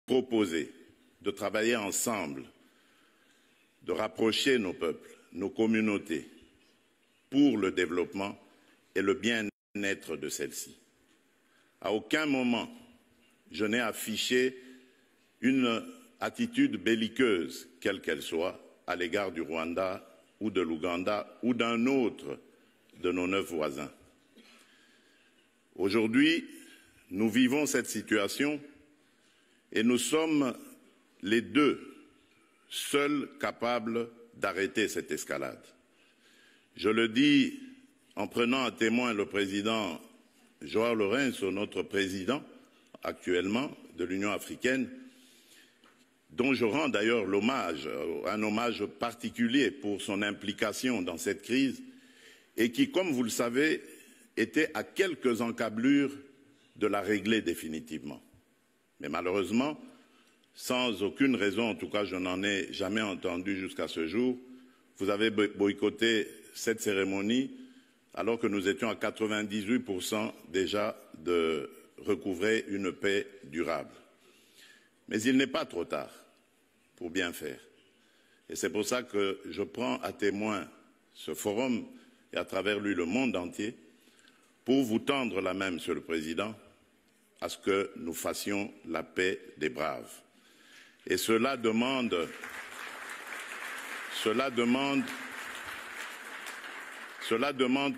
proposer de travailler ensemble, de rapprocher nos peuples, nos communautés, pour le développement et le bien-être de celles-ci. À aucun moment, je n'ai affiché une attitude belliqueuse, quelle qu'elle soit, à l'égard du Rwanda ou de l'Ouganda ou d'un autre de nos 9 voisins. Aujourd'hui, nous vivons cette situation et nous sommes les deux seuls capables d'arrêter cette escalade. Je le dis en prenant à témoin le président João Lourenço, notre président actuellement de l'Union africaine, dont je rends d'ailleurs un hommage particulier pour son implication dans cette crise et qui, comme vous le savez, était à quelques encablures de la régler définitivement. Mais malheureusement, sans aucune raison, en tout cas je n'en ai jamais entendu jusqu'à ce jour, vous avez boycotté cette cérémonie alors que nous étions à 98% déjà de recouvrer une paix durable. Mais il n'est pas trop tard pour bien faire. Et c'est pour ça que je prends à témoin ce forum et à travers lui le monde entier pour vous tendre la main, Monsieur le Président, à ce que nous fassions la paix des braves. Et cela demande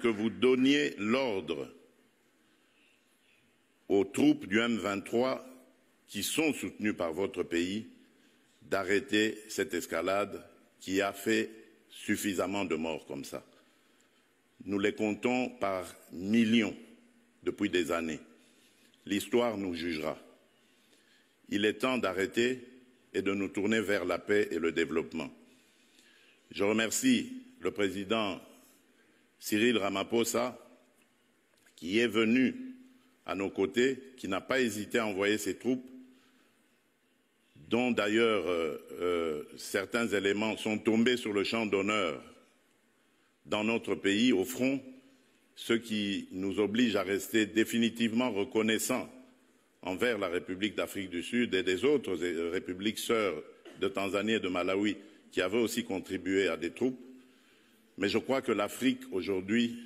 que vous donniez l'ordre aux troupes du M23 qui sont soutenues par votre pays d'arrêter cette escalade qui a fait suffisamment de morts comme ça. Nous les comptons par millions depuis des années. L'histoire nous jugera. Il est temps d'arrêter et de nous tourner vers la paix et le développement. Je remercie le président Cyril Ramaphosa qui est venu à nos côtés, qui n'a pas hésité à envoyer ses troupes, dont d'ailleurs certains éléments sont tombés sur le champ d'honneur dans notre pays, au front, ce qui nous oblige à rester définitivement reconnaissants envers la République d'Afrique du Sud et des autres républiques sœurs de Tanzanie et de Malawi qui avaient aussi contribué à des troupes. Mais je crois que l'Afrique aujourd'hui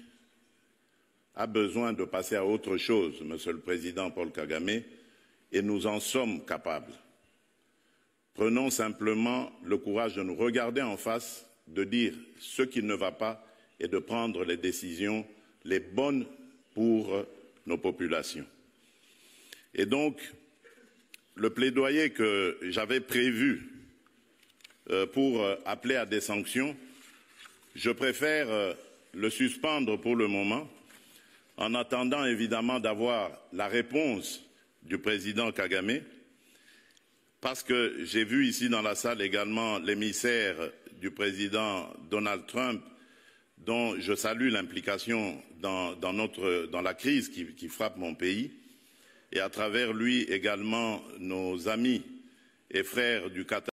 a besoin de passer à autre chose, Monsieur le Président Paul Kagame, et nous en sommes capables. Prenons simplement le courage de nous regarder en face, de dire ce qui ne va pas et de prendre les décisions les bonnes pour nos populations. Et donc, le plaidoyer que j'avais prévu pour appeler à des sanctions, je préfère le suspendre pour le moment, en attendant évidemment d'avoir la réponse du président Kagame, parce que j'ai vu ici dans la salle également l'émissaire du président Donald Trump, dont je salue l'implication dans la crise qui frappe mon pays, et à travers lui également nos amis et frères du Qatar.